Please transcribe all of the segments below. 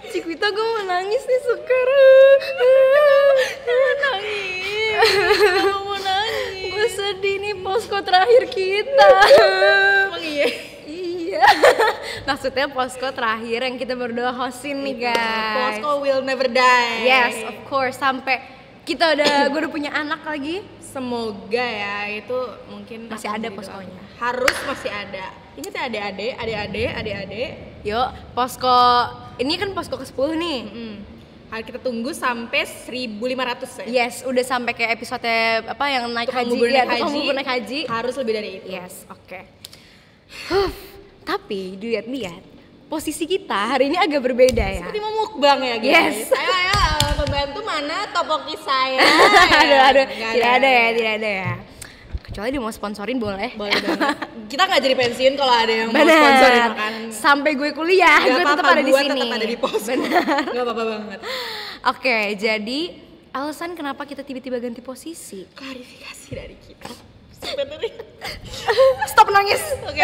Cikwita, gue mau nangis nih sekarang. Nangis. Kenapa mau nangis? Gue sedih nih, posko terakhir kita. Emang iya? Iya. Maksudnya posko terakhir yang kita berdua hostin nih guys. Posko will never die. Yes, of course. Sampai gue udah punya anak lagi. Semoga ya, itu mungkin Masih akan ada jadi poskonya. doa. Harus masih ada. Ingat ya adik-adik. Yuk, posko ini kan posko ke-10 nih. Harus kita tunggu sampai 1.500 ya. Yes, udah sampai ke episode apa yang naik Tukang haji. bubur Ya, naik tukang haji. bubur naik haji. Harus lebih dari itu. Yes, oke. Tapi dilihat-lihat posisi kita hari ini agak berbeda ya. Seperti mau mukbang ya guys. Yes. Ayo, pembantu mana topoki saya? Aduh, Nggak tidak ada ya. Kecuali dia mau sponsorin boleh. Boleh banget. Kita nggak jadi pensiun kalau ada yang mau Bener. sponsorin makan. Sampai gue kuliah, gue tetap ada di sini. Tetap ada di pos. Bener. Gak apa-apa banget. Oke, jadi alasan kenapa kita tiba-tiba ganti posisi? Klarifikasi dari kita. Sebenarnya. Stop nangis. Oke.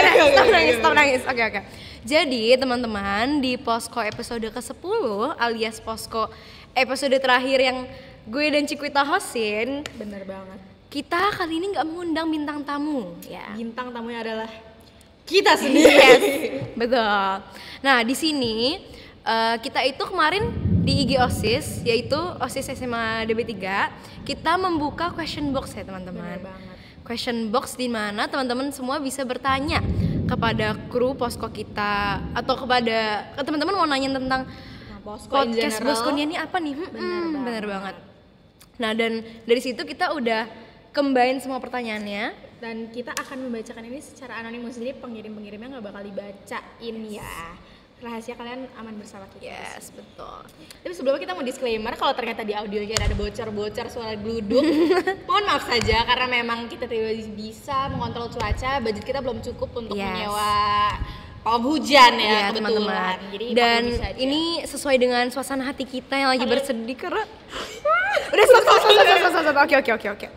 Stop nangis. Oke. Jadi teman-teman, di posko episode ke-10 alias posko episode terakhir yang gue dan Cikwita hostin, Bener banget. kita kali ini nggak mengundang bintang tamu ya. Bintang tamunya adalah kita sendiri. Yes, betul. Nah, di sini kita itu kemarin di IG OSIS, yaitu OSIS SMA DB3, kita membuka question box ya teman-teman. Bener banget. Question box di mana teman-teman semua bisa bertanya kepada kru posko kita atau kepada teman-teman mau nanya tentang Posko in podcast general. Boskonia ini apa nih? Bener Bener banget. Nah, dan dari situ kita udah combine semua pertanyaannya. Dan kita akan membacakan ini secara anonimus, jadi pengirim-pengirimnya nggak bakal dibacain ya. Rahasia kalian aman bersama kita. Yes, betul. Tapi sebelumnya kita mau disclaimer kalau ternyata di audionya ada bocor-bocor suara gluduk. Mohon maaf saja karena memang kita tidak bisa mengontrol cuaca, budget kita belum cukup untuk Yes. menyewa pawang hujan ya, Iya, kebetulan. teman-teman. Jadi Dan apapun bisa aja. ini sesuai dengan suasana hati kita yang lagi Kalian- bersedih karena udah stop. Oke.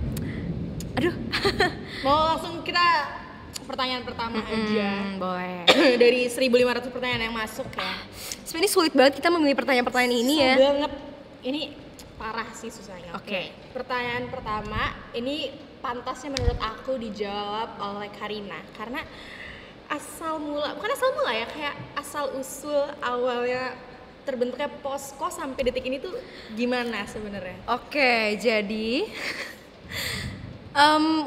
Aduh. Mau langsung kita pertanyaan pertama aja. Boleh. Dari 1.500 pertanyaan yang masuk ya. Sebenarnya sulit banget kita memilih pertanyaan-pertanyaan ini ya. Susah banget. Ini parah sih susahnya. Oke. Pertanyaan pertama, ini pantasnya menurut aku dijawab oleh Karina karena bukan asal mula ya, kayak asal usul awalnya terbentuknya posko sampai detik ini tuh gimana sebenarnya? Oke, jadi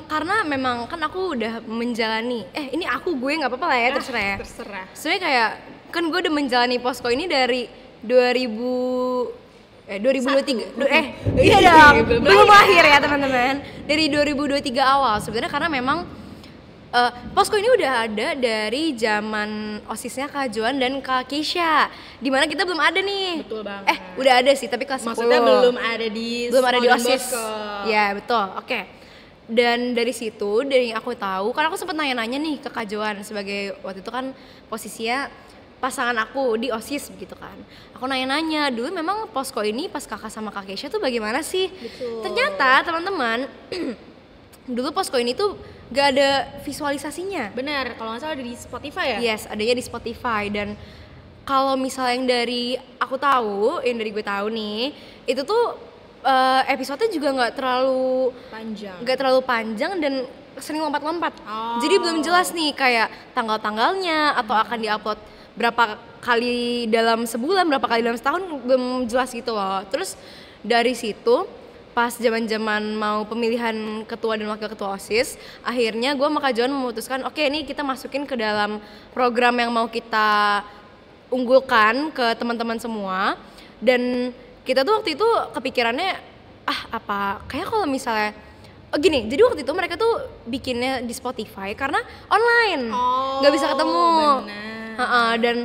karena memang kan aku udah menjalani ini gue nggak apa-apa lah ya, terserah ya. Terserah. Sebenarnya kayak kan gue udah menjalani posko ini dari 2023 iya dong, belum akhir ya teman-teman. Dari 2023 awal sebenarnya, karena memang posko ini udah ada dari zaman OSISnya Kak Joan dan Kak Keisha, dimana kita belum ada nih. Betul banget. Udah ada sih tapi kelas 10. Maksudnya belum ada di OSIS. Posko. Ya betul, oke. Dan dari situ, dari yang aku tahu, karena aku sempat nanya-nanya nih ke Kak Joan sebagai waktu itu kan posisinya pasangan aku di OSIS begitu kan. Aku nanya-nanya, dulu memang posko ini pas kakak sama Kak Keisha tuh bagaimana sih? Betul. Ternyata teman-teman, dulu posko ini tuh gak ada visualisasinya. Benar, kalau nggak salah ada di Spotify ya? Yes, adanya di Spotify. Dan kalau misalnya yang dari aku tahu, yang dari gue tahu nih, itu tuh episode juga nggak terlalu panjang dan sering lompat-lompat. Oh. Jadi belum jelas nih kayak tanggal-tanggalnya atau akan diupload berapa kali dalam sebulan, berapa kali dalam setahun, belum jelas gitu loh. Terus dari situ pas zaman-zaman mau pemilihan ketua dan wakil ketua OSIS, akhirnya gue sama Kak Joan memutuskan oke, ini kita masukin ke dalam program yang mau kita unggulkan ke teman-teman semua. Dan kita tuh waktu itu kepikirannya kayak kalau misalnya gini, jadi waktu itu mereka tuh bikinnya di Spotify karena online, nggak bisa ketemu. Benar. Dan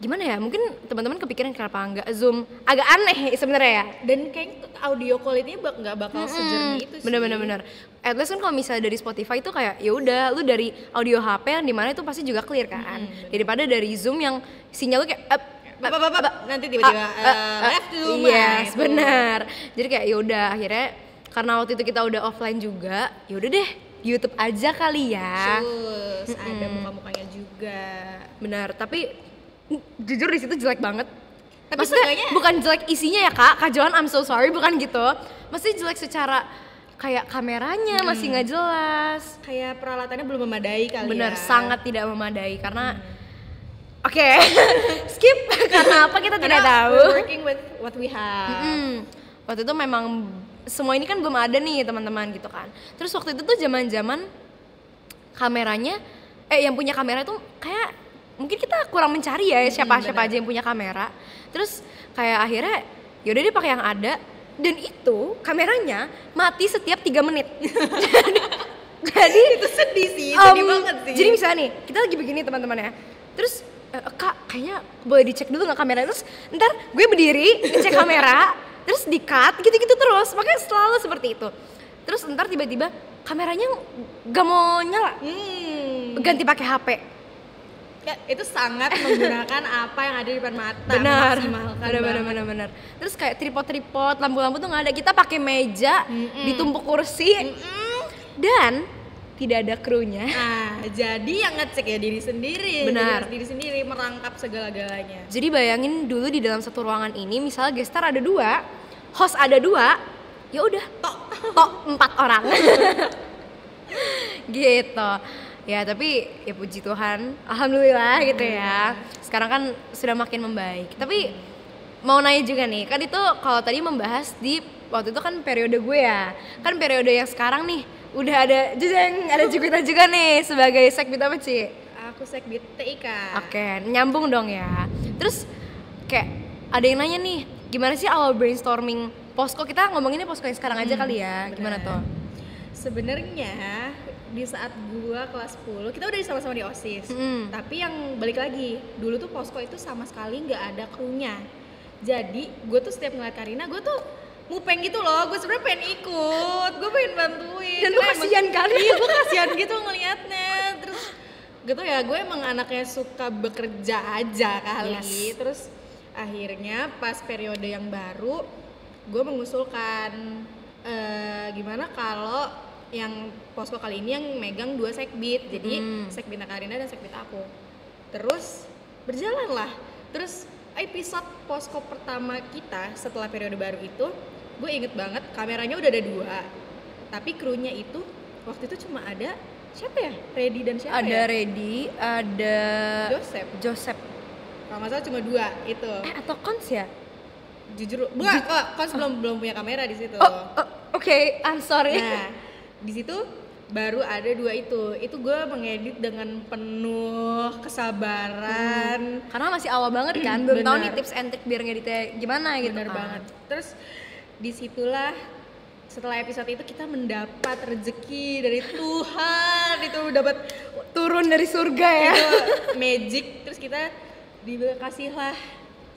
gimana ya, mungkin teman-teman kepikiran kenapa nggak Zoom, agak aneh sebenarnya ya. Dan kayaknya audio quality-nya nggak bakal sejernih itu sih. Bener. At least kan kalau misalnya dari Spotify itu kayak ya udah, lu dari audio HP yang dimana itu pasti juga clear kan, daripada dari Zoom yang sinyal lu kayak nanti tiba-tiba left zoom. Yes, benar. Jadi kayak ya udah, akhirnya karena waktu itu kita udah offline juga, ya udah deh YouTube aja kali ya. Terus ada muka-mukanya juga. Benar, tapi jujur di situ jelek banget. Tapi Maksudnya seenggaknya bukan jelek isinya ya Kak Johan, I'm so sorry, bukan gitu. Maksudnya jelek secara kayak kameranya masih nggak jelas. kayak peralatannya belum memadai kali Benar, ya. sangat tidak memadai karena oke, skip karena apa kita tidak Karena tahu. we're working with what we have. Waktu itu memang semua ini kan belum ada nih teman-teman gitu kan. Terus waktu itu tuh zaman-zaman kameranya, yang punya kamera tuh kayak mungkin kita kurang mencari ya siapa aja yang punya kamera. Terus kayak akhirnya yaudah deh pakai yang ada, dan itu kameranya mati setiap 3 menit. jadi Itu sedih sih, sedih banget sih. Jadi misalnya nih, kita lagi begini teman-teman ya. Terus Kak, kayaknya boleh dicek dulu nggak kamera? Terus ntar gue berdiri ngecek kamera, terus di-cut gitu-gitu terus. Makanya selalu seperti itu. Terus ntar tiba-tiba kameranya nggak mau nyala, ganti pakai HP. Ya, itu sangat menggunakan apa yang ada di depan mata. Benar, Memaksimalkan banget. benar. Terus kayak tripod, lampu-lampu tuh nggak ada. Kita pakai meja, ditumpuk kursi, dan tidak ada krunya. Nah, jadi yang ngecek ya diri sendiri. Benar. Jadi diri sendiri merangkap segala-galanya. Jadi bayangin dulu di dalam satu ruangan ini, misalnya gestar ada 2, host ada 2, ya udah tok 4 orang. Gitu. Ya tapi ya puji Tuhan, alhamdulillah gitu ya. Sekarang kan sudah makin membaik. Tapi mau nanya juga nih, kan itu kalau tadi membahas di waktu itu kan periode gue ya. Kan periode yang sekarang nih udah ada Jugita juga nih sebagai sekbid apa Ci? Aku sekbid TIK. Oke, nyambung dong ya. Terus kayak ada yang nanya nih, gimana sih awal brainstorming posko? Kita ngomonginnya posko yang sekarang aja kali ya. Gimana benar. tuh? Sebenarnya di saat gua kelas 10 kita udah sama-sama di OSIS. Tapi yang balik lagi, dulu tuh posko itu sama sekali nggak ada krunya. Jadi gue tuh setiap ngeliat Karina, gue tuh mupeng gitu loh. Gue sebenarnya pengen ikut, gue pengen bantuin. Dan lu Karena kasihan kali. Iya, gue kasihan gitu ngeliatnya. Terus gitu ya, gue emang anaknya suka bekerja aja kali. Yes. Terus akhirnya pas periode yang baru, gue mengusulkan gimana kalau yang posko kali ini yang megang 2 sekbid, jadi sekbidnya Karina dan sekbid aku. Terus berjalanlah. Terus episode posko pertama kita setelah periode baru itu, gue inget banget kameranya udah ada 2, tapi krunya itu waktu itu cuma ada siapa ya? Reddy dan siapa Ada ya? Reddy, ada Joseph. Kalau nggak salah cuma 2 itu. Atau Kons ya? Jujur, bukan kok, Kons belum punya kamera di situ. Oke, I'm sorry. Nah, di situ baru ada 2 itu. Itu gue mengedit dengan penuh kesabaran. Karena masih awal banget kan, belum tahu nih Benar. tips and trick biar ngeditnya gimana gitu. Bener kan. banget. Terus disitulah setelah episode itu kita mendapat rezeki dari Tuhan. Itu dapat Turun dari surga ya. itu magic. Terus kita dikasihlah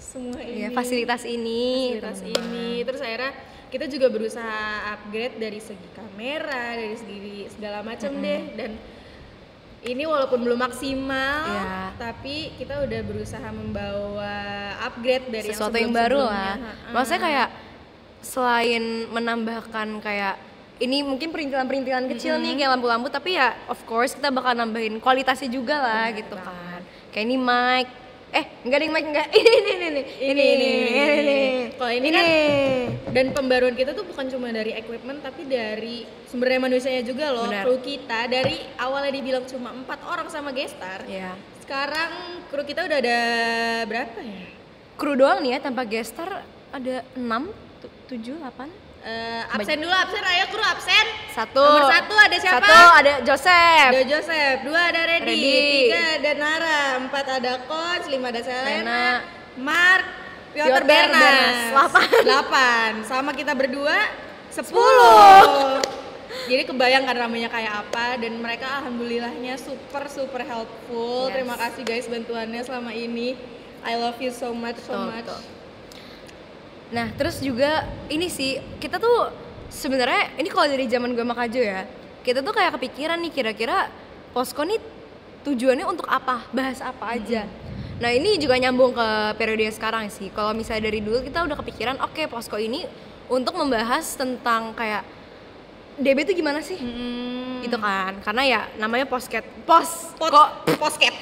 semua ini. Iya, fasilitas ini. Fasilitas teman-teman. ini. Terus akhirnya kita juga berusaha upgrade dari segi kamera, dari segi segala macam deh. Dan ini walaupun belum maksimal, Iya. tapi kita udah berusaha membawa upgrade dari Sesuatu yang baru lah. sebelum-sebelumnya. Maksudnya kayak selain menambahkan kayak ini mungkin perintilan-perintilan kecil nih kayak lampu-lampu, tapi ya of course kita bakal nambahin kualitasnya juga lah gitu kan. Kayak ini mic. Enggak ding mic enggak. Ini. Kalau ini kan dan pembaruan kita tuh bukan cuma dari equipment tapi dari sumber daya manusianya juga loh. Benar. Kru kita dari awalnya dibilang cuma 4 orang sama gestar. Iya. Sekarang kru kita udah ada berapa ya? Kru doang nih ya tanpa gestar ada 6, 7, 8. Absen dulu, absen, ayo kru absen. 1. Nomor 1 ada siapa? 1 ada Joseph. Ada Joseph, 2 ada Reddy, Reddy. 3 ada Nara, 4 ada Coach, 5 ada Selena, Selena. Mark, Piotr Piotr Bernas, Bernas, 8. Sama kita berdua 10. Jadi kebayang kan ramenya kayak apa, dan mereka alhamdulillahnya super helpful. Yes. Terima kasih guys bantuannya selama ini. I love you so much. Betul. Nah, terus juga ini sih, kita tuh sebenarnya ini kalau dari zaman gue sama Kajo ya, kita tuh kayak kepikiran nih kira-kira posko nih tujuannya untuk apa, bahas apa aja. Nah, ini juga nyambung ke periode yang sekarang sih. Kalau misalnya dari dulu kita udah kepikiran, oke, posko ini untuk membahas tentang kayak DB itu gimana sih? Gitu kan, karena ya namanya posket Posket.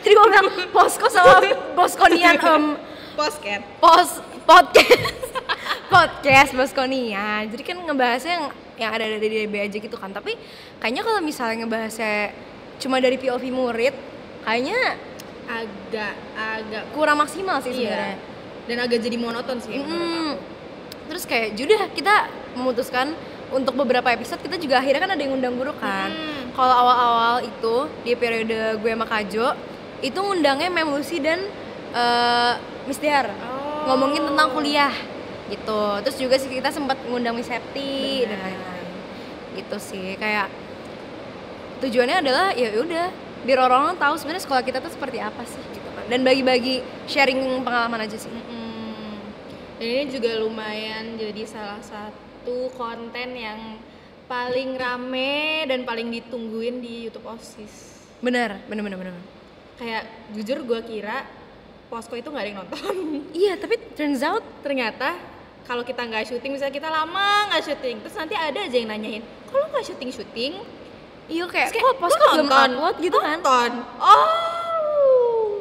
jadi gue bilang posko sama Boskonian podcast Boskonia, jadi kan ngebahasnya yang ada dari DB aja gitu kan. Tapi kayaknya kalau misalnya ngebahasnya cuma dari POV murid, kayaknya agak kurang maksimal sih sebenarnya. Dan agak jadi monoton sih menurut aku. Terus kayak judah kita memutuskan untuk beberapa episode kita juga akhirnya kan ada yang ngundang guru kan. Kalau awal-awal itu di periode gue sama Kajo itu ngundangnya Mem Lucy dan Miss Dear, ngomongin tentang kuliah gitu. Terus juga sih kita sempat ngundang Miss Septi dan lain-lain gitu sih. Kayak tujuannya adalah ya udah biar orang-orang tahu sebenarnya sekolah kita tuh seperti apa sih gitu kan, dan bagi-bagi sharing pengalaman aja sih. Dan ini juga lumayan jadi salah satu konten yang paling rame dan paling ditungguin di YouTube OSIS. Bener. Kayak jujur gue kira Posko itu nggak ada yang nonton. Iya, tapi turns out ternyata kalau kita nggak syuting, misalnya kita lama nggak syuting, terus nanti ada aja yang nanyain, kalau nggak syuting? Iya kayak kok Posko belum upload gitu kan?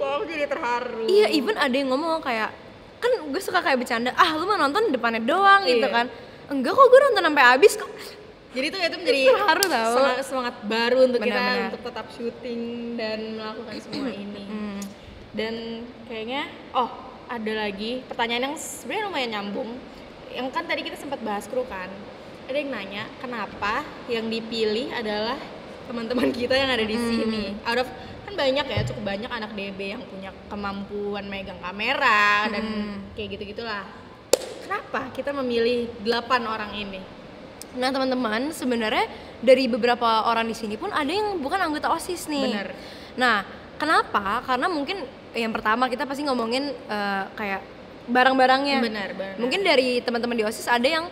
Aku jadi terharu. Iya, even ada yang ngomong kayak, kan gue suka kayak bercanda, lu mah nonton depannya doang gitu kan. Enggak kok, gue nonton sampai habis kok. Jadi itu menjadi terharu tau. Semangat baru untuk kita Benar. untuk tetap syuting dan melakukan semua ini. Dan kayaknya ada lagi pertanyaan yang sebenarnya lumayan nyambung. Yang kan tadi kita sempat bahas kru kan. Ada yang nanya kenapa yang dipilih adalah teman-teman kita yang ada di sini. Out of kan banyak ya, cukup banyak anak DB yang punya kemampuan megang kamera dan kayak gitu-gitulah. Kenapa kita memilih 8 orang ini? Nah teman-teman, sebenarnya dari beberapa orang di sini pun ada yang bukan anggota OSIS nih. Bener. Nah kenapa? Karena mungkin yang pertama kita pasti ngomongin kayak barang-barangnya. Benar. Mungkin dari teman-teman di OSIS ada yang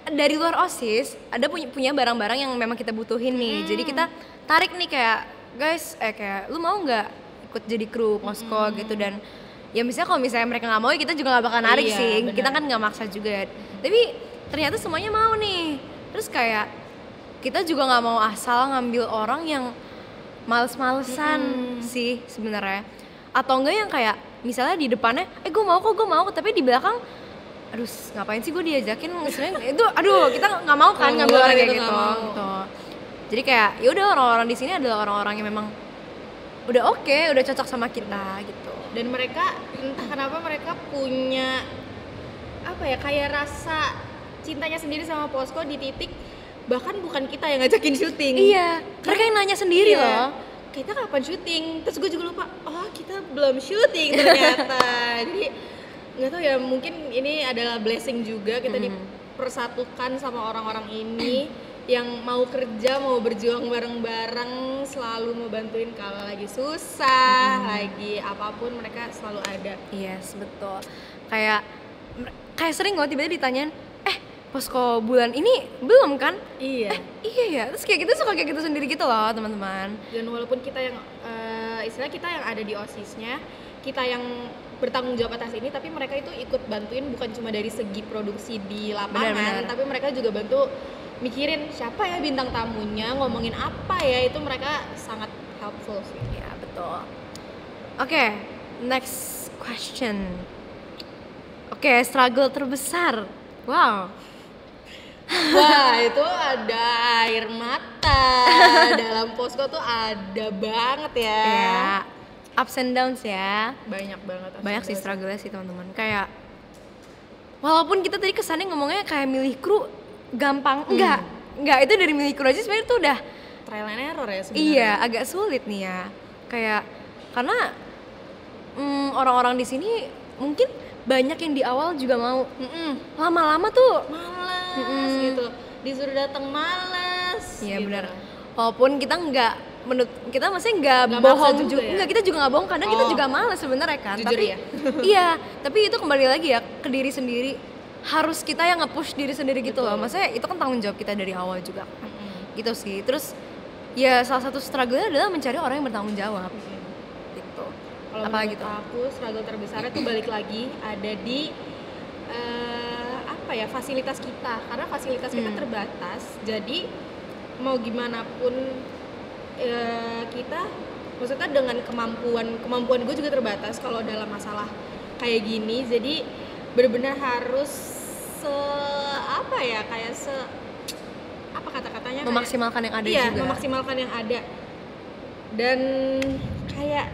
dari luar OSIS ada punya barang-barang yang memang kita butuhin nih. Jadi kita tarik nih kayak guys, kayak lu mau nggak ikut jadi kru Posko gitu. Dan ya misalnya kalau misalnya mereka nggak mau, ya kita juga nggak bakal narik sih. Bener. Kita kan nggak maksa juga. Tapi ternyata semuanya mau nih. Terus kayak kita juga nggak mau asal ngambil orang yang males-malesan sih sebenarnya. Atau enggak yang kayak misalnya di depannya gue mau, tapi di belakang aduh ngapain sih gue diajakin, sebenarnya itu kita nggak mau kan ngambil orang kayak gitu. Jadi kayak ya udah, orang-orang di sini adalah orang-orang yang memang udah oke, udah cocok sama kita gitu. Dan mereka entah kenapa mereka punya kayak rasa cintanya sendiri sama Posko di titik bahkan bukan kita yang ngajakin syuting. Iya, mereka yang nanya sendiri loh. Kita kapan syuting? Terus gue juga lupa, kita belum syuting ternyata. Jadi nggak tahu ya, mungkin ini adalah blessing juga kita dipersatukan sama orang-orang ini yang mau kerja, mau berjuang bareng-bareng, selalu mau bantuin kalau lagi susah, lagi apapun mereka selalu ada. Yes, betul. Kayak sering gue tiba-tiba ditanyain, Posko bulan ini belum kan? Iya. Iya ya. Terus kayak kita suka kayak gitu sendiri gitu loh teman-teman. Dan walaupun kita yang istilah kita yang ada di OSIS-nya, kita yang bertanggung jawab atas ini, tapi mereka itu ikut bantuin bukan cuma dari segi produksi di lapangan, Benar. tapi mereka juga bantu mikirin siapa ya bintang tamunya, ngomongin apa ya, itu mereka sangat helpful sih. Ya betul. Oke, next question. Oke, struggle terbesar. Wow. Wah, itu ada air mata. Dalam Posko tuh ada banget ya. Ya, ups and downs ya. Banyak banget. Banyak sih struggle-nya sih teman-teman. Kayak walaupun kita tadi kesannya ngomongnya kayak milih kru gampang, enggak, itu dari milih kru aja sebenarnya tuh udah trial and error ya sebenarnya. Iya, agak sulit nih ya. Kayak karena orang-orang di sini mungkin banyak yang di awal juga mau. Lama-lama tuh malas gitu. Disuruh datang malas. Iya gitu. benar. Walaupun kita kita masih nggak maksa bohong juga juga. ya? Enggak, kita juga nggak bohong. Kadang kita juga malas sebenarnya kan. Jujur tapi ya? iya, tapi itu kembali lagi ya ke diri sendiri. Harus kita yang nge-push diri sendiri gitu loh. Maksudnya itu kan tanggung jawab kita dari awal juga kan. Gitu sih. Terus ya salah satu struggle-nya adalah mencari orang yang bertanggung jawab. Gitu. Kalau menurut aku struggle terbesarnya tuh balik lagi ada di ya, fasilitas kita, karena fasilitas kita terbatas. Jadi mau gimana pun kita, maksudnya dengan kemampuan gue juga terbatas kalau dalam masalah kayak gini. Jadi benar-benar harus apa kata-katanya, Memaksimalkan yang ada iya, juga. memaksimalkan yang ada. Dan kayak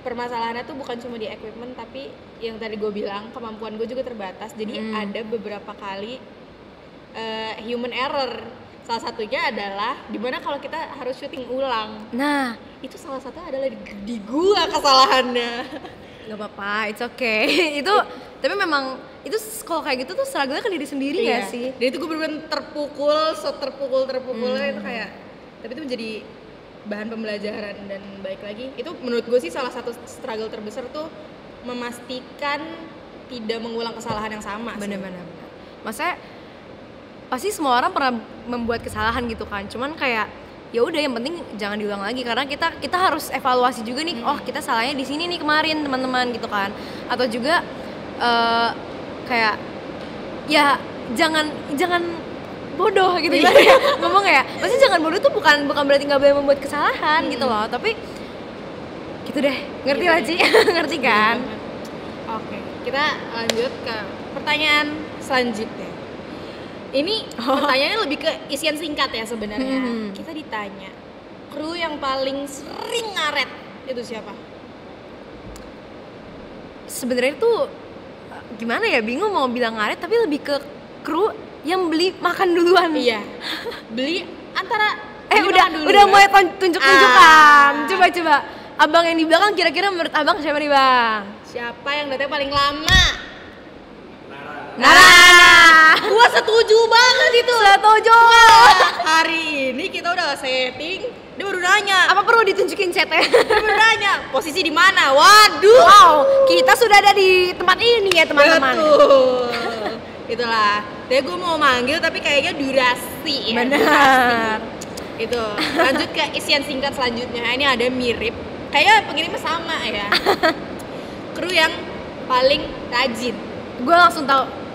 permasalahannya tuh bukan cuma di equipment, tapi yang tadi gue bilang kemampuan gue juga terbatas. Jadi ada beberapa kali human error. Salah satunya adalah dimana kalau kita harus syuting ulang. Nah, Itu salah satu adalah di gua kesalahannya. nggak apa-apa, it's okay. Itu tapi memang itu kalau kayak gitu tuh struggle-nya ke diri sendiri ya sih. Dan itu gue bener-bener terpukul itu kayak, tapi itu menjadi bahan pembelajaran. Dan balik lagi, itu menurut gue sih salah satu struggle terbesar tuh memastikan tidak mengulang kesalahan yang sama. Bener-bener. Maksudnya pasti semua orang pernah membuat kesalahan gitu kan. Cuman kayak ya udah, yang penting jangan diulang lagi, karena kita harus evaluasi juga nih. Oh, kita salahnya di sini nih kemarin teman-teman gitu kan. Atau juga kayak ya jangan bodoh gitu ya ngomong ya. Maksudnya jangan bodoh tuh bukan berarti nggak boleh membuat kesalahan gitu loh, tapi gitu deh, ngerti lah Ci? Ngerti kan? Oke, kita lanjut ke pertanyaan selanjutnya. Ini pertanyaannya lebih ke isian singkat ya sebenarnya. Kita ditanya, kru yang paling sering ngaret itu siapa? Sebenarnya tuh gimana ya, bingung mau bilang ngaret, tapi lebih ke kru yang beli makan duluan. Iya. Beli antara udah mulai tunjuk-tunjukkan. Coba abang yang di belakang, kira-kira menurut abang siapa nih bang? Siapa yang datang paling lama? Nah, Gua setuju banget itu. setuju. Hari ini kita udah setting, dia baru nanya. Apa perlu ditunjukin chatnya? Dia baru nanya, posisi di mana? Waduh. Wow, kita sudah ada di tempat ini ya teman-teman. Betul. Itulah. Tapi gue mau manggil tapi kayaknya durasi ya. Benar. Durasi. Itu. Lanjut ke isian singkat selanjutnya. Ini ada mirip. Kayaknya pengirimnya sama ya. Kru yang paling rajin. Gue langsung tahu.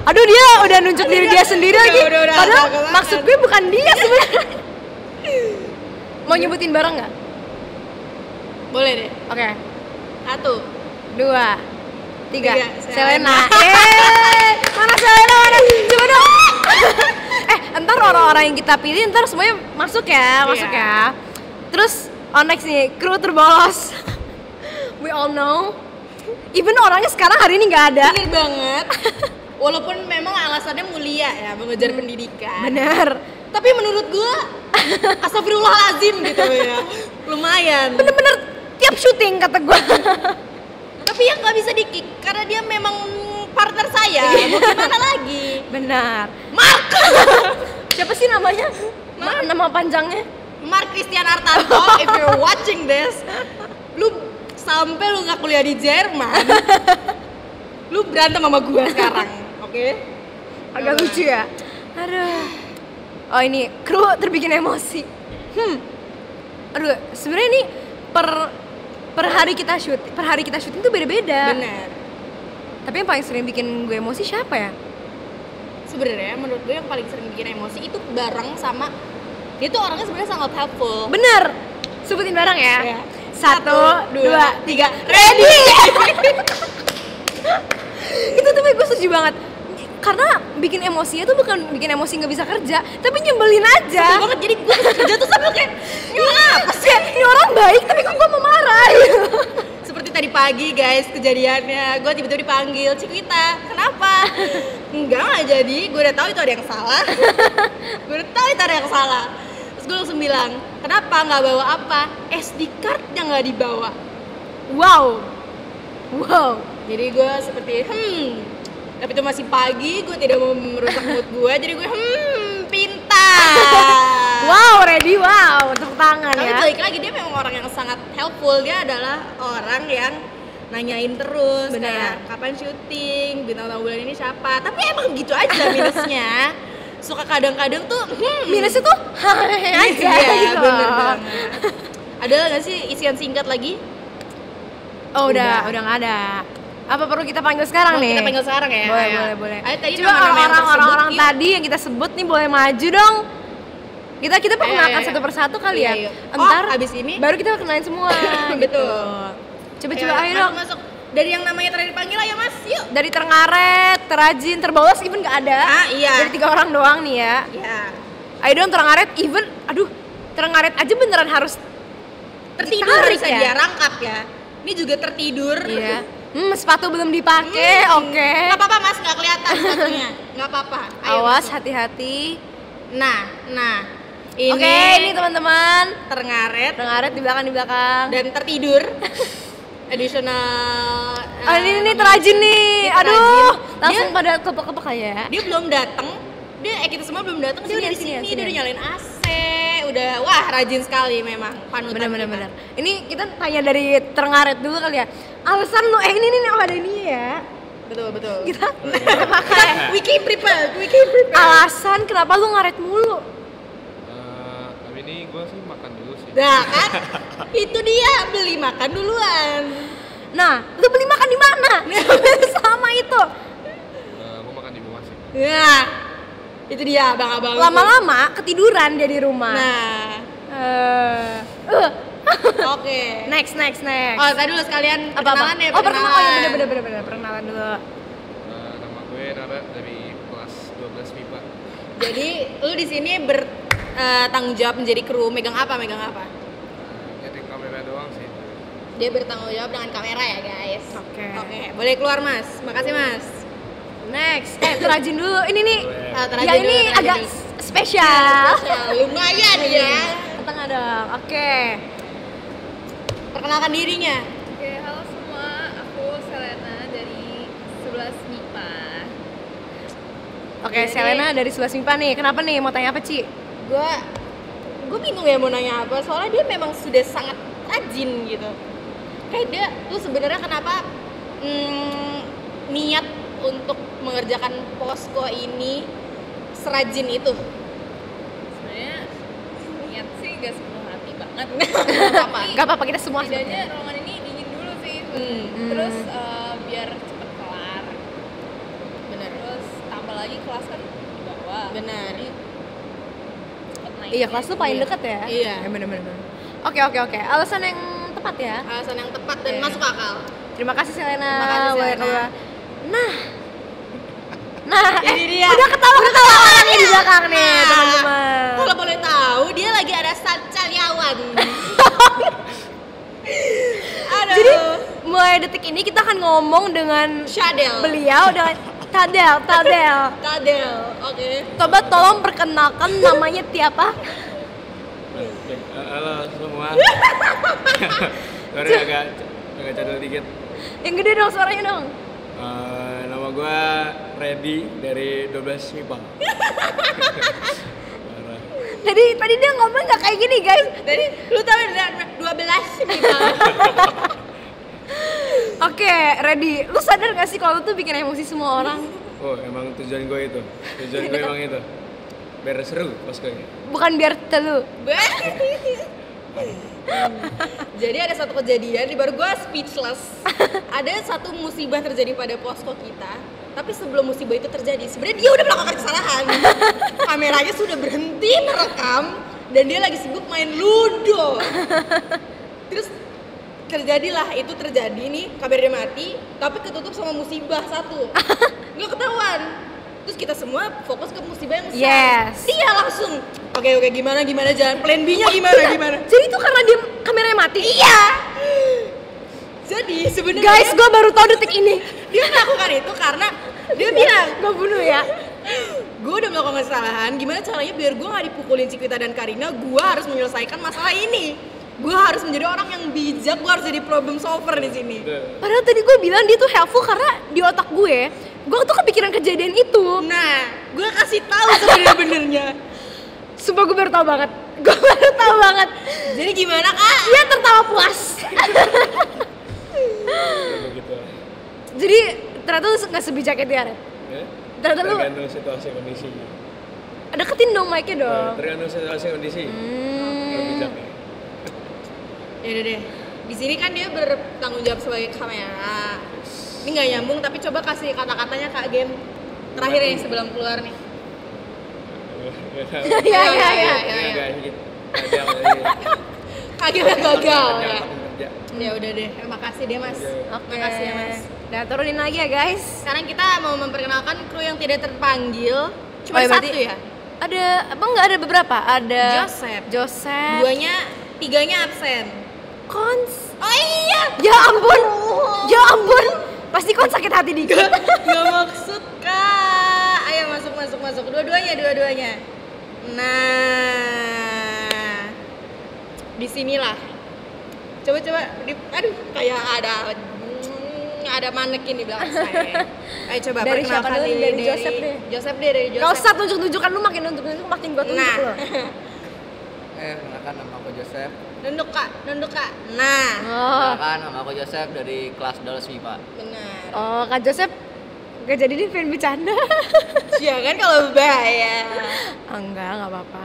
Aduh dia udah nunjuk diri dia sendiri lagi. Padahal maksud gue bukan dia sebenarnya. Mau nyebutin barang nggak? Boleh deh. Oke. 1, 2, 3. Selena. Selena. Mana Selena? Mana? Coba dong. Entar orang-orang yang kita pilih ntar semuanya masuk ya. Terus next nih, kru terbolos. We all know. Even orangnya sekarang hari ini nggak ada. Bener banget. Walaupun memang alasannya mulia ya, mengejar pendidikan. Bener. Tapi menurut gua astagfirullahalazim gitu ya. Lumayan. Bener-bener tiap syuting kata gue. Tapi yang nggak bisa di-kick karena dia memang partner saya. Mau gimana lagi? Benar. Mark. Siapa sih namanya? Nama panjangnya? Mark Christian Artanto. If you're watching this, lu sampai lu nggak kuliah di Jerman, lu berantem sama gua sekarang, oke? Agak lucu ya. Aduh. Oh ini kru terbikin emosi. Aduh, sebenarnya ini per hari kita syuting tuh beda-beda. Bener. Tapi yang paling sering bikin gue emosi siapa ya? Sebenarnya menurut gue yang paling sering bikin emosi itu bareng sama dia tuh orangnya sebenarnya sangat helpful. Bener. Sebutin barang ya. Ya. 1, 2, 3. Ready. Itu tuh gue setuju banget. Karena bikin emosinya tuh bukan bikin emosi nggak bisa kerja, tapi nyebelin aja. Betul banget, jadi gue kerja tuh sambil kayak apa sih? Ini orang baik tapi kok gue mau marah. Seperti tadi pagi guys kejadiannya, gue tiba-tiba dipanggil, Cikwita, kenapa? Enggak jadi, gue udah tahu itu ada yang salah. Terus gue langsung bilang, kenapa nggak bawa apa? SD card-nya nggak dibawa. Wow. Jadi gue seperti tapi itu masih pagi, gue tidak mau merusak mood gue, jadi gue pintar. Wow, ready, wow, tepuk tangan. Tapi ya. balik lagi dia memang orang yang sangat helpful, dia adalah orang yang nanyain terus. Benar. Kayak kapan syuting, bintang tamu bulan ini siapa. Tapi emang gitu aja minusnya. Suka kadang-kadang tuh minusnya tuh aja iya, gitu. Bener banget. Ada nggak sih isian singkat lagi? Oh udah nggak ada. Apa perlu kita panggil sekarang nih? Kita panggil sekarang ya. Boleh. Ayo, tadi Coba nama-nama yang orang-orang tersebut, tadi yang kita sebut nih boleh maju dong. Kita perkenalkan satu persatu kali ya. Iya. Entar abis ini baru kita kenalin semua. betul. Coba ayo dong. Masuk. Dari yang namanya terakhir dipanggil ayo Mas, yuk. Dari Terengaret, Terajin, Terbawas even nggak ada. Iya. Dari 3 orang doang nih ya. Iya. Ayo dong Terengaret even, aduh Terengaret aja beneran harus Tertidur ditarik bisa ya? dia rangkap ya. Ini juga tertidur. Iya. Sepatu belum dipakai, oke. Nggak apa-apa Mas, nggak kelihatan sepatunya. Nggak apa-apa. Ayo, Awas, masuk. hati-hati. Nah. Ini Oke, ini teman-teman. Terengaret Terengaret di belakang. dan tertidur. Additional. Ini Terajin nih. Ini Aduh, Terajin. langsung pada kepak-kepak ya. Dia belum datang. Kita semua belum datang. Dia Sini, udah di sini, sini, sini. dia udah nyalain AC. Udah, wah rajin sekali memang panutan. Bener. Ini kita tanya dari Terengaret dulu kali ya. Alasan lu, ini nih, oh ada ini ya. Betul. Kita pakai. Wiki prepare. Alasan kenapa lu ngaret mulu? Tapi ini gue sih makan dulu sih. Nah kan, itu dia beli makan duluan. Nah, lu beli makan di mana? Sama itu. Gue makan di rumah sih. Nah, itu dia abang-abang. Lama-lama ketiduran dia di rumah. Nah, oke. Next. Oh, tadi dulu sekalian perkenalan ya. Oh, perkenalan. Oh, iya bener. Perkenalan dulu. Nama gue Nara dari kelas 12 MIPA. Jadi lu di sini bertanggung jawab menjadi kru megang apa? Nyeting kamera doang sih. Dia bertanggung jawab dengan kamera ya guys. Oke. Boleh keluar Mas. Makasih Mas. Next, Terajin dulu. Ini nih, Terajin yang dulu, ini Terajin agak dulu. spesial. Lumayan ya. Tengah dong. Oke. Perkenalkan dirinya. Oke, halo semua. Aku Selena dari 11 MIPA. Oke, Jadi- Selena dari 11 MIPA nih. Kenapa nih? Mau tanya apa, Ci? Gue bingung ya mau nanya apa. Soalnya dia memang sudah sangat rajin gitu. Kayak dia tuh sebenarnya kenapa niat untuk mengerjakan posko ini serajin itu? Sebenarnya niat sih gak sepenuh hati banget. Apa? Gak apa-apa, kita semua Setidaknya ruangan ini dingin dulu sih. Terus biar cepet kelar. Bener. Terus tambah lagi kelas kan di bawah. Benar. Jadi cepet naik. Iya, kelas tuh paling Iya. deket ya? Iya. Bener. Oke. Alasan yang tepat ya? Alasan yang tepat dan Oke. masuk akal. Terima kasih Selena. Terima kasih, Boleh Selena. keluar. Nah, Ini dia. udah ketawa orangnya di belakang nih, teman-teman. Kalau boleh tahu dia lagi ada Satcaliawan. Aduh. Jadi mulai detik ini kita akan ngomong dengan Shadel. beliau dengan Tadel. Kadel. Oke. Coba tolong perkenalkan namanya siapa? Halo semua. Sorry agak cadel dikit. Yang gede dong suaranya dong. Nama gue Reddy dari 12 MIPA. Parah. Tadi dia ngomong nggak kayak gini guys. Jadi lu tahu ada 12 MIPA. Oke, ready. Lu sadar gak sih kalau lu tuh bikin emosi semua orang? Oh emang tujuan gue itu. Tujuan gue emang itu. Biar seru poskonya. Bukan biar telu. Jadi ada satu kejadian, di baru gue speechless. Ada satu musibah terjadi pada posko kita. Tapi sebelum musibah itu terjadi, sebenarnya dia udah melakukan kesalahan. Kameranya sudah berhenti merekam dan dia lagi sibuk main ludo. Terus terjadilah itu terjadi nih, kameranya mati, tapi ketutup sama musibah satu. Nggak ketahuan. Terus kita semua fokus ke musibah yang besar. Yes. Dia langsung, oke gimana jalan plan B-nya gimana? Jadi itu karena dia kameranya mati? Iya. Jadi sebenarnya Guys, gue baru tahu detik ini. dia melakukan itu karena dia bilang, Gue bunuh ya. gue udah melakukan kesalahan, gimana caranya biar gue gak dipukulin Cikwita dan Karina, gue harus menyelesaikan masalah ini. Gue harus menjadi orang yang bijak, gue harus jadi problem solver di sini. Padahal tadi gue bilang dia tuh helpful karena di otak gue tuh kepikiran kejadian itu. Nah, gue kasih tahu sebenarnya. Sumpah gue baru tahu banget. Jadi gimana kak? Dia tertawa puas. Begitu. Jadi ternyata lu gak sebijak itu ya, Red? Ya? Ternyata lu Tergantung situasi kondisi. deketin dong mic-nya dong. Tergantung situasi kondisi. Bijak ya. Ya udah deh. Di sini kan dia bertanggung jawab sebagai kamera. Ini nggak nyambung, tapi coba kasih kata-katanya Kak Game terakhir nih sebelum keluar nih. Iya. Kak Game gagal ya. Kerja. Ya udah deh, makasih deh Mas. Oke. Makasih ya Mas. Nah, turunin lagi ya guys. Sekarang kita mau memperkenalkan kru yang tidak terpanggil. Cuma Oh, ya, satu berarti- ya. Ada apa enggak ada beberapa? Ada Joseph. Tiganya absen. Kons. Oh iya. Ya ampun. Ya ampun. Pasti Kons sakit hati dikit. Gak maksud Kak. Ayo masuk. Dua-duanya. Nah. Disinilah. Coba. Aduh, kayak ada manekin di belakang saya. Ayo coba Dari siapa perkenalkan dulu? Dari Joseph deh. Joseph deh, dari Gak Joseph. usah tunjuk-tunjukkan, lu makin nunjuk-nunjuk makin gua tunjuk Nah. lu. Kenalkan nama aku Joseph. Nunduk Kak. Nah. Oh. Kenalkan nama aku Joseph dari kelas 12 MIPA. Benar. Oh, Kak Joseph gak jadi dia pengen bercanda. Jangan kalau bahaya. Enggak apa-apa.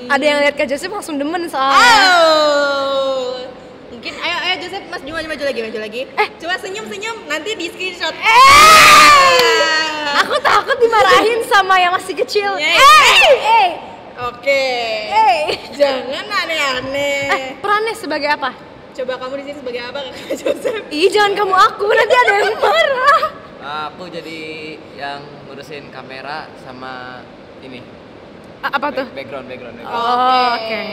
Ada yang lihat Kak Joseph langsung demen soalnya. Oh. Mungkin ayo Joseph, Mas Juma maju lagi. Coba senyum nanti di screenshot. Aku takut dimarahin sama yang masih kecil. Oke. Jangan aneh-aneh. Perannya sebagai apa? Coba kamu di sini sebagai apa Kak Joseph? Ih, jangan kamu aku, nanti ada yang marah. Aku jadi yang ngurusin kamera sama ini. Apa tuh? Background. Oh, oke.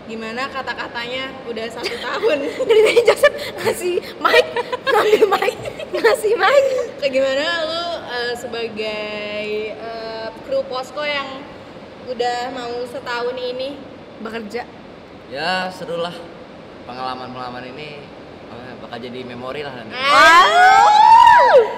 Gimana kata-katanya udah 1 tahun? Dari tadi Joseph ngasih mic, ngambil mic, ngasih mic. Kayak gimana lu sebagai kru posko yang udah mau setahun ini? Bekerja. Ya seru lah. Pengalaman ini bakal jadi memori lah nanti.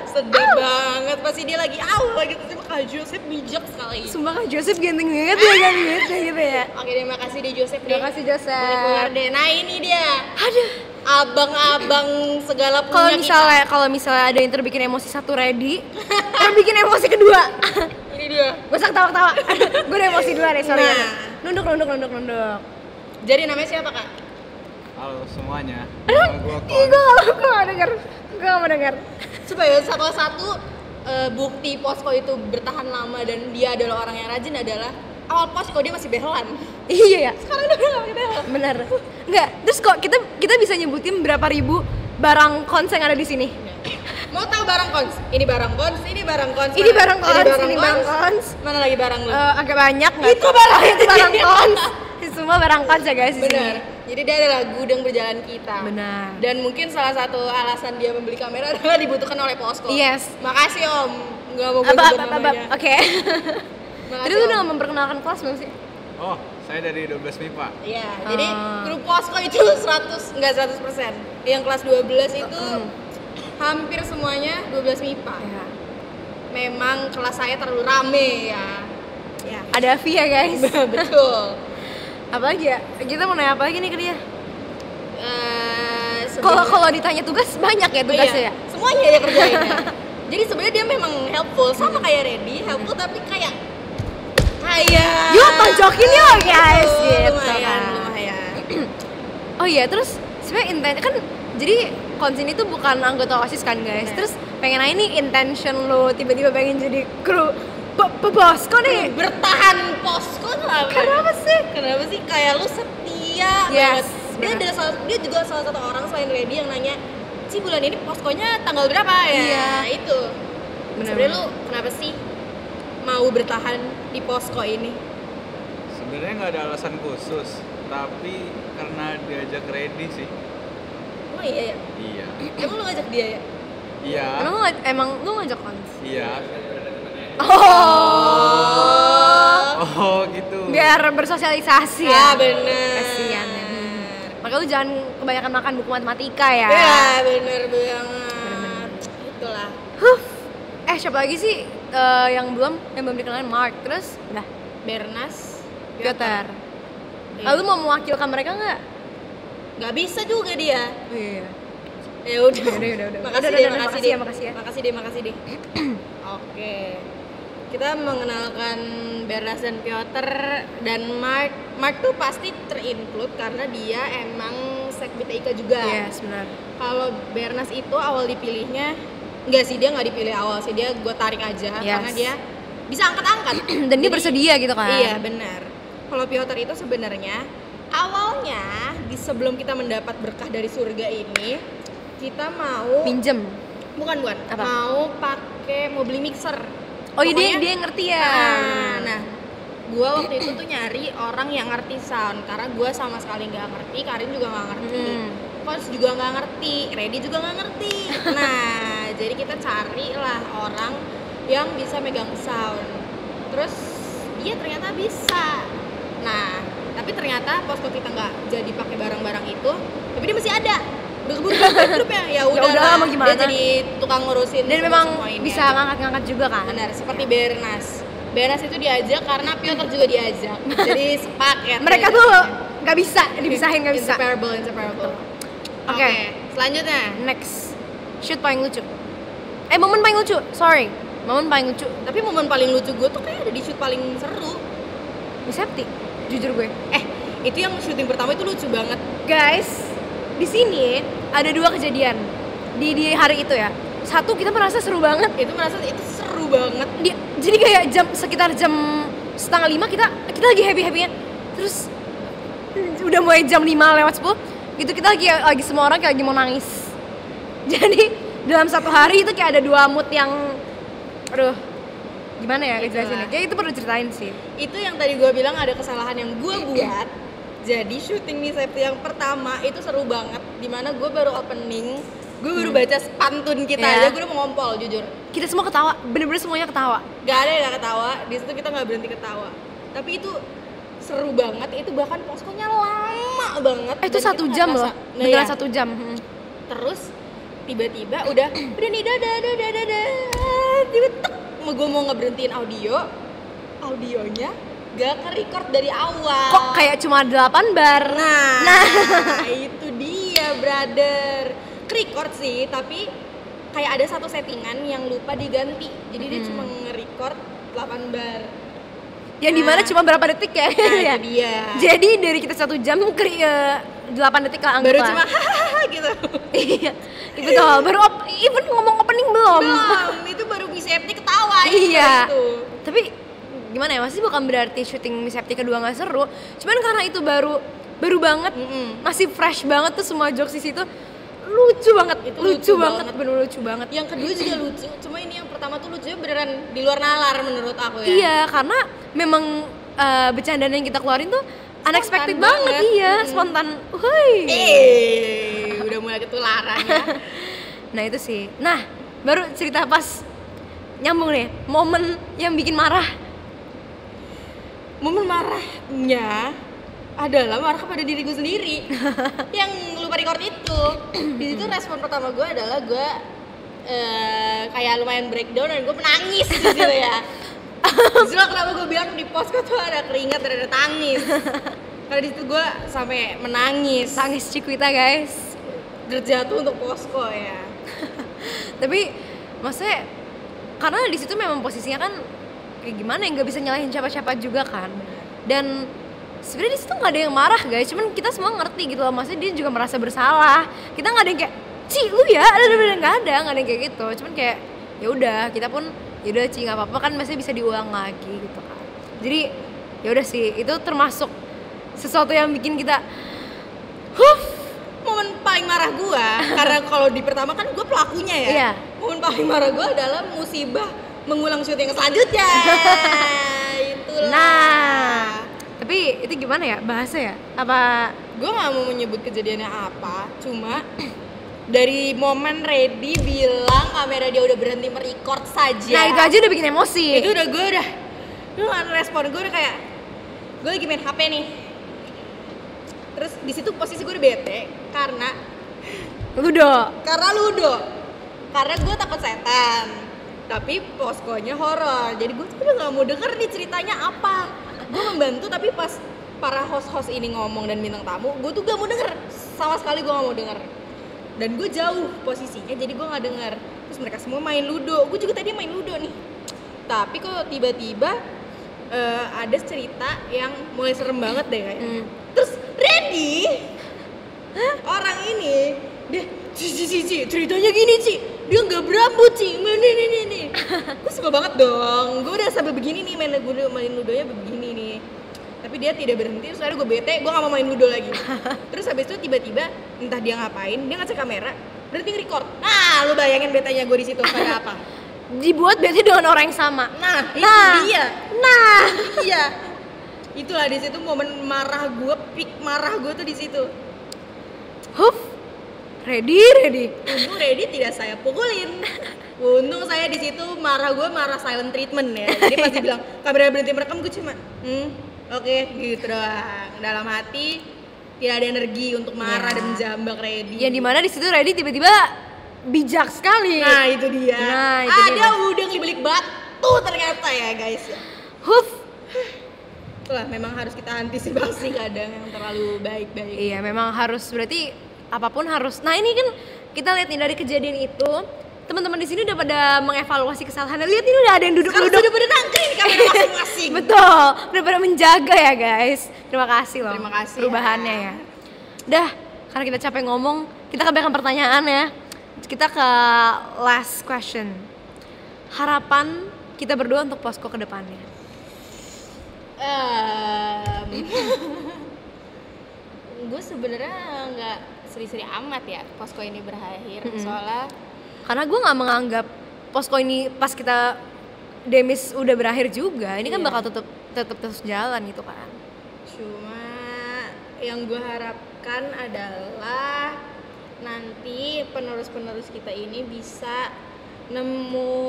Sedap banget pasti dia lagi gitu sih. Kak Joseph bijak sekali. Sumpah Kak Joseph ganteng banget ya kan gitu ya. Oke deh, makasih deh Joseph deh. Terima kasih Boleh keluar Joseph. deh. Nah ini dia Aduh. abang-abang segala Kalau punya misalnya ada yang terbikin emosi satu ready, terbikin emosi kedua. kita. Ini dia. Gak usah ketawa-ketawa. Gue udah emosi duluan ya, sorry. Nah. ya. Nunduk. Jadi namanya siapa Kak? Halo semuanya. Nama gua Ih, Kon. gue gak mau denger. Supaya satu-satu bukti posko itu bertahan lama dan dia adalah orang yang rajin adalah awal posko dia masih behelan. Iya ya, Sekarang udah gak pakai behel. bener. Enggak, terus kok kita bisa nyebutin berapa ribu barang Kons yang ada di sini? Mau tahu barang kons? Ini barang kons. Ini barang Kons. Mana lagi barang lu? Agak banyak nggak? Itu barang. Itu barang Kons. Itu semua barang Kons ya guys di sini. Benar. Jadi dia adalah gudang berjalan kita. Benar. Dan mungkin salah satu alasan dia membeli kamera adalah dibutuhkan oleh posko. Yes. Makasih Om. Nggak mau gue sebut namanya. Oke. Makasih, Tadi lu Om. udah memperkenalkan kelas belum sih? Oh, saya dari 12 MIPA. Iya, jadi Ah. grup posko itu 100%. Yang kelas 12 itu hampir semuanya 12 MIPA. Ya. Memang kelas saya terlalu rame ya. Ya. Ada V ya guys. Betul. Apalagi ya? Kita mau nanya apa lagi nih ke dia? Sebenarnya- Kalau ditanya tugas banyak ya tugasnya ya? Semuanya ya kerjainnya. Jadi sebenarnya dia memang helpful sama kayak Reddy, helpful tapi kayak Yuk tonjokin yuk guys gitu lumayan. kan. Oh iya, terus sebenarnya intent kan jadi Kons ini tuh bukan anggota OSIS kan guys. Terus pengen nanya nih intention lo tiba-tiba pengen jadi kru posko nih. Bertahan posko lah. Kenapa sih? Kenapa sih kayak lu setia Yes, banget. Dia juga salah satu orang selain Reddy yang nanya, "Ci bulan ini poskonya tanggal berapa ya?" Iya. Itu. Bener Sebenarnya banget. lu kenapa sih mau bertahan di posko ini? Sebenarnya nggak ada alasan khusus, tapi karena diajak ready sih. Oh iya ya. Iya. Emang lu ngajak dia ya? Iya. Emang lu ngajak Kons? Iya. Oh. Oh gitu. Biar bersosialisasi Ah, ya. bener. Kasian ya. Makanya lu jangan kebanyakan makan buku matematika ya. Ya, bener banget. Itulah. Siapa lagi sih yang belum dikenalin? Mark, terus udah Bernas, Piotr. Iya. Lalu mau mewakilkan mereka nggak? Nggak bisa juga dia. Iya. Ya udah. Udah. Makasih Udah, deh, makasih makasih ya, deh. makasih ya. Makasih deh. Oke. Kita mengenalkan Bernas dan Piotr dan Mark. Mark tuh pasti terinclude karena dia emang Polsek BTIK juga. Yes, benar. Kalau Bernas itu awal dipilihnya enggak sih, dia nggak dipilih awal sih, dia gue tarik aja karena dia bisa angkat-angkat Dan dia bersedia gitu kan. Iya benar. Kalau Piotr itu sebenarnya awalnya sebelum kita mendapat berkah dari surga ini, kita mau Pinjem. bukan Apa? mau beli mixer. Oh iya, Pokoknya- dia ngerti ya. Nah, gue waktu itu tuh nyari orang yang ngerti sound karena gue sama sekali nggak ngerti, Karin juga nggak ngerti, Kons juga nggak ngerti, Reddy juga nggak ngerti. Nah, jadi kita carilah orang yang bisa megang sound. Terus dia ternyata bisa. Nah, tapi ternyata posko kita nggak jadi pakai barang-barang itu, tapi dia masih ada. Udah keburu grupnya. Ya udah udah, lah, mau gimana? dia jadi tukang ngurusin Dan semua memang ini bisa aja. ngangkat-ngangkat juga kan. Benar, seperti Bernas. Bernas itu diajak karena Piotr juga diajak. Jadi sepaket. Mereka tuh nggak bisa dipisahin, nggak bisa. Inseparable. Oke. Selanjutnya. Next, shoot paling lucu. Momen paling lucu, sorry. Momen paling lucu. Tapi momen paling lucu gue tuh kayak ada di shoot paling seru. Septi, jujur gue. Itu yang syuting pertama itu lucu banget. Guys, di sini ada 2 kejadian di hari itu ya. Satu, kita merasa seru banget. Itu merasa itu seru banget. Jadi kayak sekitar jam 4:30 kita lagi happy-happynya. Terus udah mulai jam 5:10 gitu, kita lagi semua orang kayak lagi mau nangis. Jadi dalam satu hari itu kayak ada 2 mood yang aduh, gimana ya ngejelasinnya? Kayak itu perlu ceritain sih. Itu yang tadi gue bilang ada kesalahan yang gue buat. Jadi syuting di Septi yang pertama itu seru banget. Dimana gue baru opening, gue baru baca pantun kita Iya. aja, gue udah mau ngompol jujur. Kita semua ketawa, bener-bener semuanya ketawa. Gak ada yang gak ketawa, di situ kita nggak berhenti ketawa. Tapi itu seru banget, itu bahkan poskonya lama banget. Itu dan 1 kita jam nggak loh, kerasa. beneran Iya. 1 jam. Terus tiba-tiba udah nih dadah, tiba-tiba gue mau ngeberhentiin audionya gak ke-record dari awal. Kok kayak cuma 8 bar? Nah, itu dia brother. Ke-record sih, tapi kayak ada satu settingan yang lupa diganti. Jadi dia cuma nge-record 8 bar. Yang dimana cuma berapa detik ya? Nah, itu dia. Jadi dari kita 1 jam ke 8 detik lah Baru anggaplah. cuma hahaha gitu. Iya, itu tuh baru even ngomong opening belum. Belum, itu baru Miss Septi ketawa Iya. itu. Tapi gimana ya, masih bukan berarti syuting Miss Septi kedua nggak seru. Cuman karena itu baru banget, masih fresh banget tuh semua jokes di situ. Lucu banget, Itu lucu lucu banget, banget. bener lucu banget. Yang kedua juga lucu, cuma ini yang pertama tuh lucunya beneran di luar nalar menurut aku ya. Iya, karena memang bercandaan yang kita keluarin tuh unexpected banget, banget. iya, spontan. Woi. Udah mulai ketularan ya. Nah itu sih. Nah, baru cerita pas nyambung nih, momen yang bikin marah. Momen marahnya adalah marah kepada diriku sendiri yang lupa record itu. Di situ respon pertama gue adalah gue kayak lumayan breakdown dan gue menangis di situ ya. Itulah kenapa gue bilang di posko tuh ada keringat dan ada tangis. Karena di situ gue sampai menangis. Tangis Cikwita guys. Terjatuh untuk posko ya. Tapi maksudnya karena di situ memang posisinya kan kayak gimana ya, nggak bisa nyalahin siapa-siapa juga kan. Dan sebenarnya di situ nggak ada yang marah guys, cuman kita semua ngerti gitu loh, maksudnya dia juga merasa bersalah. Kita nggak ada yang kayak Ci lu ya, nggak ada yang kayak gitu. Cuman kayak ya udah, kita pun ya udah Ci nggak apa-apa kan, masih bisa diulang lagi gitu kan. Jadi ya udah sih, itu termasuk sesuatu yang bikin kita Momen paling marah gue, karena kalau di pertama kan gue pelakunya ya. Iya. Momen paling marah gue adalah musibah mengulang syuting selanjutnya. Itulah. Nah, tapi itu gimana ya bahasa ya? Apa Gue nggak mau menyebut kejadiannya apa, cuma dari momen Reddy bilang kamera dia udah berhenti merecord saja. nah itu aja udah bikin emosi. Itu udah gue udah, lu nggak respon, gue udah kayak gue lagi main HP nih. Terus di situ posisi gue udah bete karena Ludo. Karena gue takut setan. Tapi poskonya horor. Jadi gue tuh udah gak mau denger nih ceritanya apa. Gue membantu tapi pas para host-host ini ngomong dan bintang tamu, gue tuh gak mau denger. Sama sekali gue gak mau denger. Dan gue jauh posisinya jadi gue gak denger. Terus mereka semua main ludo. Gue juga tadi main ludo nih. Tapi kok tiba-tiba ada cerita yang mulai serem banget deh kayaknya. Terus Reddy Orang ini dia Ci, ceritanya gini Ci, dia nggak berambut Ci, nih. Gue suka banget dong, gue udah sampai begini nih main ludonya begini nih. Tapi dia tidak berhenti, terus akhirnya gue bete, gue gak mau main ludo lagi. Terus habis itu tiba-tiba entah dia ngapain, dia ngecek kamera, berhenti nge-record. Nah, lu bayangin betenya gue di situ kayak apa? Dibuat bete dengan orang yang sama. Nah, itu dia. Iya. Itulah di situ momen marah gue, peak marah gue tuh di situ. Ready. Untung Ready tidak saya pukulin. Untung saya di situ marah silent treatment ya. Jadi pas dia bilang kamera berhenti merekam, gue cuma oke, gitu doang. Dalam hati tidak ada energi untuk marah dan menjambak Ready. Yang dimana di situ Ready tiba-tiba bijak sekali. Nah itu dia. Dia udah ngebelik batu ternyata ya guys ya. Itulah memang harus kita antisipasi kadang yang terlalu baik-baik. Iya, memang harus, berarti apapun harus. Nah ini kan kita lihat nih dari kejadian itu, teman-teman di sini udah pada mengevaluasi kesalahannya. Lihat ini udah ada yang duduk Udah pada nangkring di kamera masing-masing. Betul, udah pada menjaga ya guys. Terima kasih loh. Terima kasih perubahannya ya. Udah, karena kita capek ngomong, kita kebanyakan pertanyaan ya. Kita ke last question. Harapan kita berdua untuk Posko ke depannya. Gue sebenarnya nggak seri-seri amat ya Posko ini berakhir. Soalnya karena gue nggak menganggap Posko ini pas kita demis udah berakhir juga, ini kan bakal tetap terus jalan gitu kan. Cuma yang gue harapkan adalah nanti penerus-penerus kita ini bisa nemu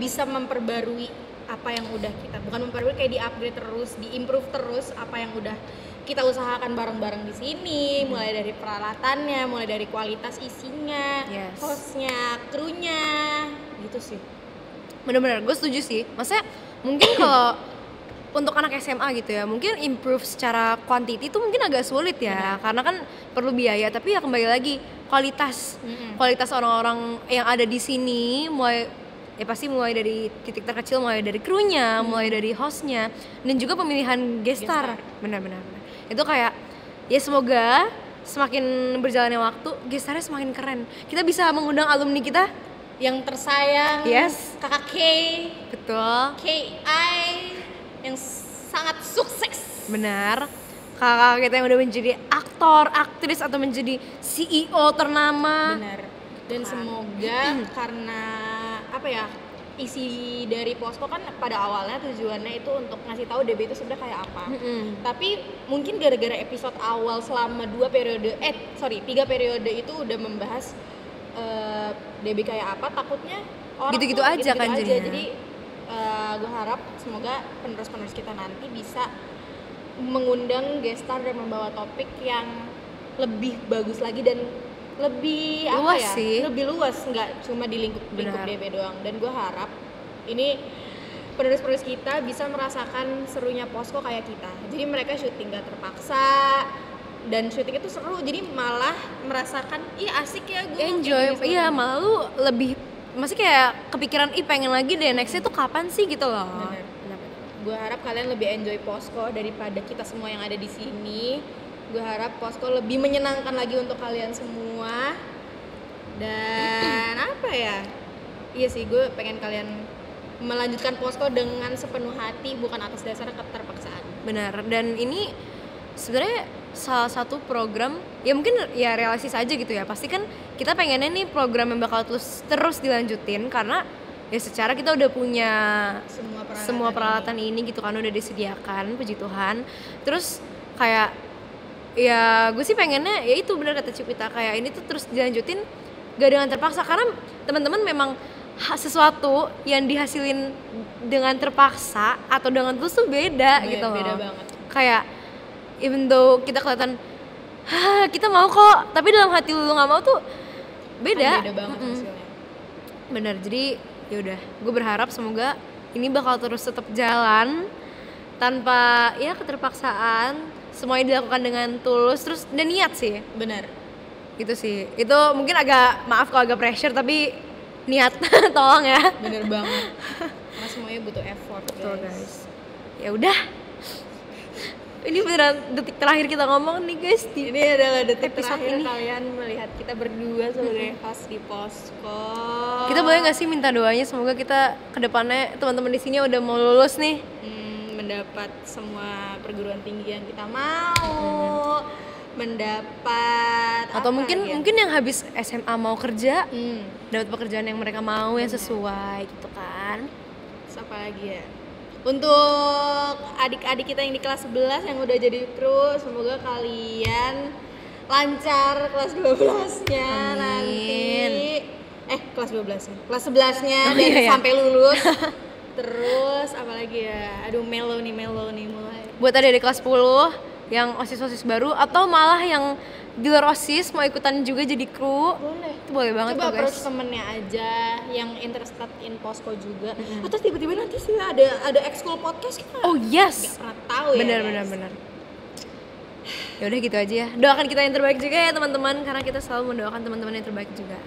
bisa memperbarui apa yang udah kita, bukan memperbarui, kayak di-upgrade terus, di-improve terus apa yang udah kita usahakan bareng-bareng di sini, mulai dari peralatannya, mulai dari kualitas isinya, hostnya, krunya, gitu sih. Bener-bener, gue setuju sih. Maksudnya mungkin kalau untuk anak SMA gitu ya, mungkin improve secara quantity itu mungkin agak sulit ya, karena kan perlu biaya. Tapi ya kembali lagi kualitas orang-orang yang ada di sini, pasti mulai dari titik terkecil, mulai dari krunya, mulai dari hostnya, dan juga pemilihan guest star. Benar-benar. Itu kayak ya semoga semakin berjalannya waktu, guest starnya semakin keren. Kita bisa mengundang alumni kita yang tersayang, kakak K, betul, KI yang sangat sukses. Benar. Kakak kita yang udah menjadi aktor, aktris, atau menjadi CEO ternama. Benar. Dan semoga karena isi dari Posko kan pada awalnya tujuannya itu untuk ngasih tahu DB itu sebenarnya kayak apa. Tapi mungkin gara-gara episode awal selama 3 periode itu udah membahas DB kayak apa, takutnya orang gitu-gitu aja kan jadinya. Jadi gue harap semoga penerus-penerus kita nanti bisa mengundang guest star dan membawa topik yang lebih bagus lagi dan lebih luas lebih luas, nggak cuma di lingkup DB doang. Dan gue harap ini penerus-penerus kita bisa merasakan serunya Posko kayak kita. Jadi mereka syuting gak terpaksa dan syuting itu seru, jadi malah merasakan asik ya, gue enjoy. Iya, malah lu lebih masih kayak kepikiran pengen lagi deh, nextnya tuh kapan sih gitu loh. Bener. Gue harap kalian lebih enjoy Posko daripada kita semua yang ada di sini. Gue harap Posko lebih menyenangkan lagi untuk kalian semua. Dan iya sih, gue pengen kalian melanjutkan Posko dengan sepenuh hati, bukan atas dasar keterpaksaan. Benar. Dan ini sebenarnya salah satu program ya mungkin ya realistis aja gitu ya. Pasti kan kita pengennya nih program yang bakal terus dilanjutin, karena ya secara kita udah punya semua peralatan ini gitu kan, udah disediakan, puji Tuhan. Terus kayak ya gue sih pengennya ya itu benar kata Cipita, kayak ini tuh terus dilanjutin gak dengan terpaksa, karena teman-teman memang sesuatu yang dihasilin dengan terpaksa atau dengan tulus tuh beda gitu loh. Beda banget. Kayak even though kita kelihatan kita mau kok, tapi dalam hati lu nggak mau tuh beda. Beda banget hasilnya. Bener, jadi yaudah gue berharap semoga ini bakal terus tetap jalan tanpa keterpaksaan. Semuanya dilakukan dengan tulus terus dan niat sih. Benar. Gitu sih. Itu mungkin maaf kalau agak pressure, tapi niat tolong ya. Bener banget. Karena semuanya butuh effort, guys. Ya udah. Ini beneran detik terakhir kita ngomong nih guys di Ini adalah detik episode terakhir ini. kalian melihat kita berdua sebagai host di Posko. Kita boleh nggak sih minta doanya semoga kita kedepannya teman-teman di sini udah mau lulus nih. Mendapat semua perguruan tinggi yang kita mau, mendapat Atau apa mungkin lagi ya? mungkin yang habis SMA mau kerja Hmm, dapat pekerjaan yang mereka mau yang sesuai gitu kan. terus apa lagi ya? Untuk adik-adik kita yang di kelas 11 yang udah jadi kru, semoga kalian lancar kelas 12-nya nanti. Kelas 12-nya. Kelas 11-nya Oh, dan iya, iya. sampai lulus. Terus apa lagi ya? Aduh, melo nih mulai. Buat adik-adik kelas 10 yang OSIS-OSIS baru atau malah yang di luar OSIS mau ikutan juga jadi kru. Boleh. Itu boleh banget Coba kok guys. approach temennya aja yang interested in Posko juga. Atau tiba-tiba nanti sih ada ekskul podcast kita. Oh Nggak yes. pernah tahu ya. Benar guys. benar benar. Ya udah gitu aja ya. Doakan kita yang terbaik juga ya teman-teman karena kita selalu mendoakan teman-teman yang terbaik juga.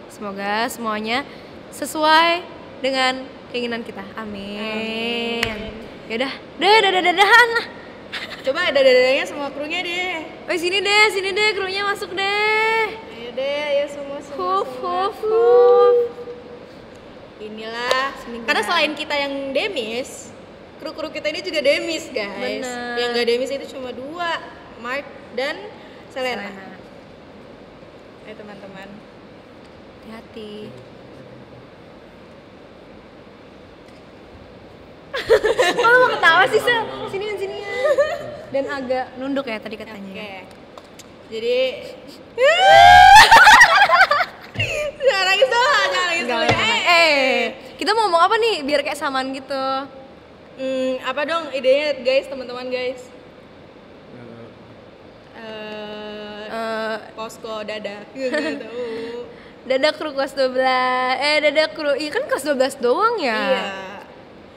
Semoga semuanya sesuai dengan keinginan kita. Amin. Ya udah, dadah-dadah-dadahan lah. Coba ada dadanya semua krunya deh. Oh sini deh, krunya masuk deh. Ayo deh, ayo semua. Huf, huf, huf. Inilah. Sini, Karena guys. selain kita yang demis, kru-kru kita ini juga demis, guys. Bener. Yang gak demis itu cuma 2, Mark dan Selena. Ayo teman-teman. Hati-hati. Kalau mau ketawa sih, Sel. Sini ya. Dan agak nunduk ya tadi katanya. Oke. Jadi jangan nangis dulu. Kita mau ngomong apa nih biar kayak samaan gitu. Apa dong idenya guys, teman-teman guys? Posko dadah. Nggak tahu. Dadah kru kelas 12. Dadah kru. Iya kan kelas 12 doang ya. Iya.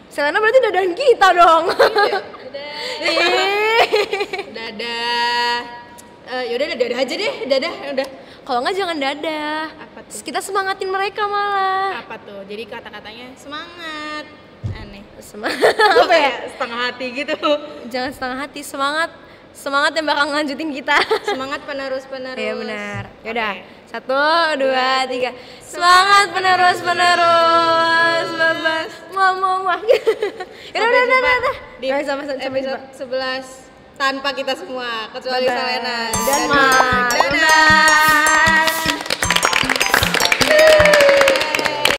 Selena berarti dadahin kita dong. Dadah. Yaudah dadah aja deh, dadah udah. Kalau nggak jangan dadah. Apa tuh? Kita semangatin mereka malah. Apa tuh? Jadi kata-katanya semangat. Aneh. Apa ya? Setengah hati gitu. Jangan setengah hati, semangat yang bakal ngelanjutin kita. Semangat penerus. Iya benar. Yaudah, Oke. 1, 2, 3. Semangat penerus. Babas. Muah. Yaudah, udah. Di Sampai episode 11 tanpa kita semua kecuali Bye-bye. Selena Dan Mark. Dadah.